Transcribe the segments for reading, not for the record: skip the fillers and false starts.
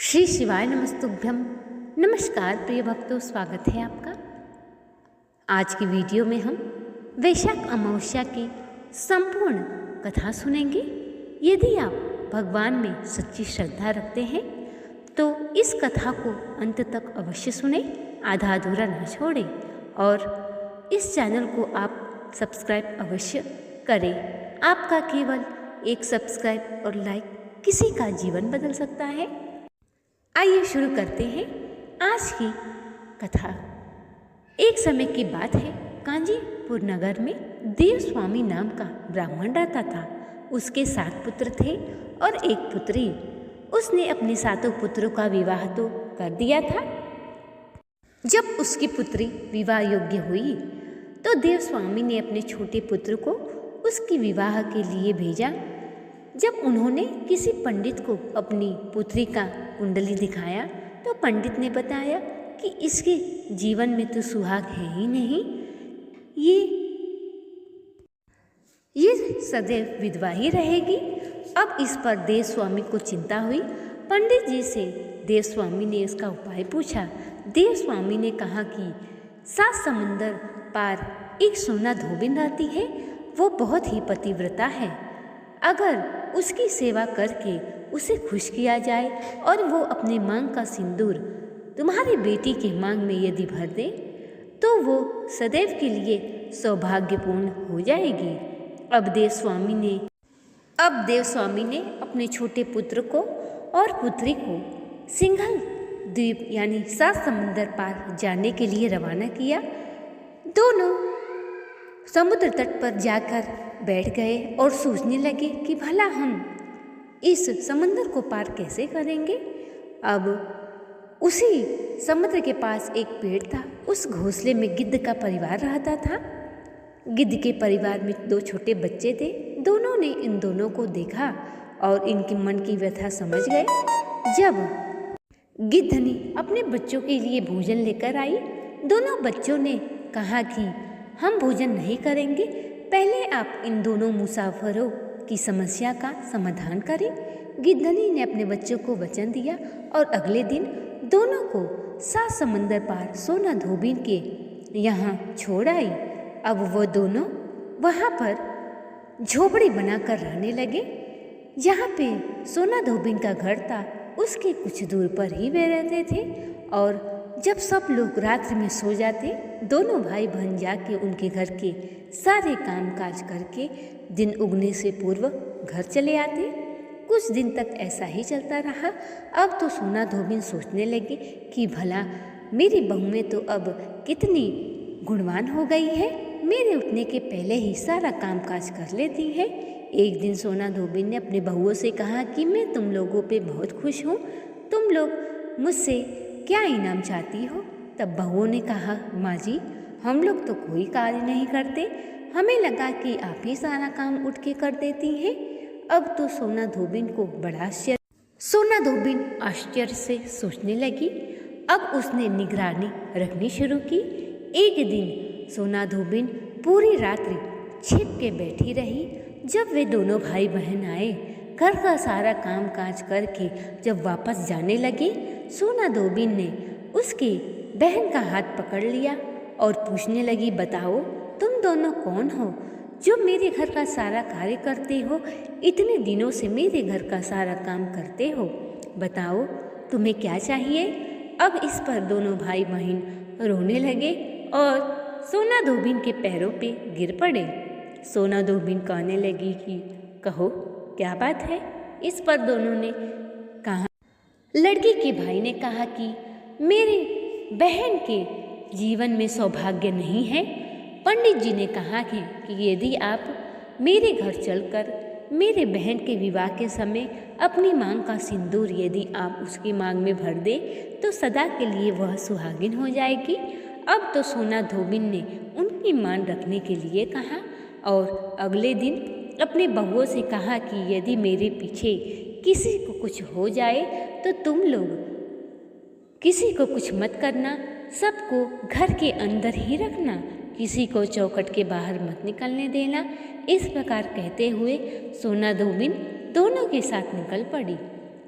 श्री शिवाय नमस्तुभ्यम। नमस्कार प्रिय भक्तों, स्वागत है आपका। आज की वीडियो में हम वैशाख अमावस्या की संपूर्ण कथा सुनेंगे। यदि आप भगवान में सच्ची श्रद्धा रखते हैं तो इस कथा को अंत तक अवश्य सुने, आधा अधूरा न छोड़ें और इस चैनल को आप सब्सक्राइब अवश्य करें। आपका केवल एक सब्सक्राइब और लाइक किसी का जीवन बदल सकता है। आइए शुरू करते हैं आज की कथा। एक समय की बात है, कांजीपुर नगर में देवस्वामी नाम का ब्राह्मण रहता था। उसके 7 पुत्र थे और एक पुत्री। उसने अपने 7 पुत्रों का विवाह तो कर दिया था। जब उसकी पुत्री विवाह योग्य हुई तो देवस्वामी ने अपने छोटे पुत्र को उसकी विवाह के लिए भेजा। जब उन्होंने किसी पंडित को अपनी पुत्री का कुंडली दिखाया तो पंडित ने बताया कि इसके जीवन में तो सुहाग है ही नहीं, ये सदैव विधवा ही रहेगी। अब इस पर देवस्वामी को चिंता हुई। पंडित जी से देवस्वामी ने इसका उपाय पूछा। देवस्वामी ने कहा कि 7 समंदर पार एक सोना धोबिन रहती है, वो बहुत ही पतिव्रता है। अगर उसकी सेवा करके उसे खुश किया जाए और वो अपने मांग का सिंदूर तुम्हारी बेटी के मांग में यदि भर दे तो वो सदैव के लिए सौभाग्यपूर्ण हो जाएगी। अब देवस्वामी ने अपने छोटे पुत्र को और पुत्री को सिंघल द्वीप यानी 7 समंदर पार जाने के लिए रवाना किया। दोनों समुद्र तट पर जाकर बैठ गए और सोचने लगे कि भला हम इस समुद्र को पार कैसे करेंगे। अब उसी समुद्र के पास एक पेड़ था। उस घोंसले में गिद्ध का परिवार रहता था। गिद्ध के परिवार में 2 छोटे बच्चे थे। दोनों ने इन दोनों को देखा और इनके मन की व्यथा समझ गए। जब गिद्धनी अपने बच्चों के लिए भोजन लेकर आई, दोनों बच्चों ने कहा कि हम भोजन नहीं करेंगे, पहले आप इन दोनों मुसाफिरों की समस्या का समाधान करें। गिद्धनी ने अपने बच्चों को वचन दिया और अगले दिन दोनों को 7 समंदर पार सोना धोबिन के यहाँ छोड़ आई। अब वो दोनों वहाँ पर झोपड़ी बनाकर रहने लगे। जहाँ पे सोना धोबिन का घर था उसके कुछ दूर पर ही वे रहते थे। और जब सब लोग रात्रि में सो जाते, दोनों भाई बहन जाके उनके घर के सारे काम काज करके दिन उगने से पूर्व घर चले आते। कुछ दिन तक ऐसा ही चलता रहा। अब तो सोना धोबिन सोचने लगे कि भला मेरी बहुएं तो अब कितनी गुणवान हो गई है, मेरे उठने के पहले ही सारा काम काज कर लेती है। एक दिन सोना धोबिन ने अपने बहुओं से कहा कि मैं तुम लोगों पे बहुत खुश हूँ, तुम लोग मुझसे क्या इनाम चाहती हो। तब बहुओं ने कहा, माँ जी हम लोग तो कोई कार्य नहीं करते, हमें लगा कि आप ही सारा काम उठ के कर देती हैं। अब तो सोना धोबिन आश्चर्य से सोचने लगी। अब उसने निगरानी रखनी शुरू की। एक दिन सोना धोबिन पूरी रात्रि छिप के बैठी रही। जब वे दोनों भाई बहन आए, घर का सारा काम काज करके जब वापस जाने लगे, सोना धोबिन ने उसकी बहन का हाथ पकड़ लिया और पूछने लगी, बताओ तुम दोनों कौन हो जो मेरे घर का सारा कार्य करते हो, इतने दिनों से मेरे घर का सारा काम करते हो, बताओ तुम्हें क्या चाहिए। अब इस पर दोनों भाई बहन रोने लगे और सोना धोबिन के पैरों पे गिर पड़े। सोना धोबिन कहने लगी कि कहो क्या बात है। इस पर दोनों ने कहा, लड़की के भाई ने कहा कि मेरी बहन के जीवन में सौभाग्य नहीं है। पंडित जी ने कहा कि यदि आप मेरे घर चलकर मेरे बहन के विवाह के समय अपनी मांग का सिंदूर यदि आप उसकी मांग में भर दे तो सदा के लिए वह सुहागिन हो जाएगी। अब तो सोना धोबिन ने उनकी मान रखने के लिए कहा और अगले दिन अपने बहुओं से कहा कि यदि मेरे पीछे किसी को कुछ हो जाए तो तुम लोग किसी को कुछ मत करना, सबको घर के अंदर ही रखना, किसी को चौखट के बाहर मत निकलने देना। इस प्रकार कहते हुए सोना धोबिन दोनों के साथ निकल पड़ी।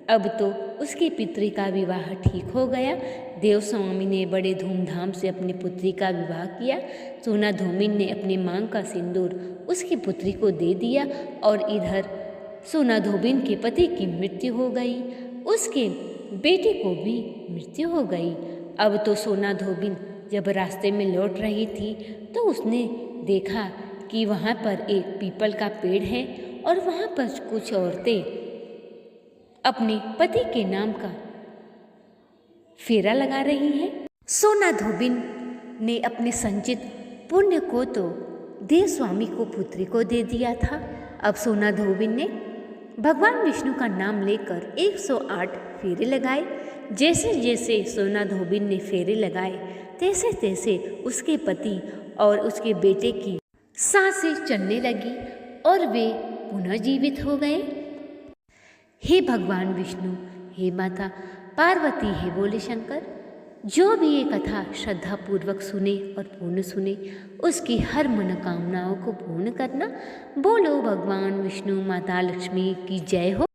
अब तो उसकी पुत्री का विवाह ठीक हो गया। देवस्वामी ने बड़े धूमधाम से अपनी पुत्री का विवाह किया। सोना धोबिन ने अपनी मांग का सिंदूर उसकी पुत्री को दे दिया और इधर सोना धोबिन के पति की मृत्यु हो गई, उसके बेटे को भी मृत्यु हो गई। अब तो सोना धोबिन जब रास्ते में लौट रही थी तो उसने देखा कि वहाँ पर एक पीपल का पेड़ है और वहाँ पर कुछ औरतें अपने पति के नाम का फेरा लगा रही हैं। सोना धोबिन ने अपने संचित पुण्य को तो देवस्वामी को पुत्री को दे दिया था। अब सोना धोबिन ने भगवान विष्णु का नाम लेकर 108 फेरे लगाए। जैसे जैसे सोना धोबिन ने फेरे लगाए तैसे तैसे उसके पति और उसके बेटे की सांसें चलने लगी और वे पुनः जीवित हो गए। हे भगवान विष्णु, हे माता पार्वती, हे बोले शंकर, जो भी ये कथा श्रद्धापूर्वक सुने और पूर्ण सुने उसकी हर मनोकामनाओं को पूर्ण करना। बोलो भगवान विष्णु माता लक्ष्मी की जय हो।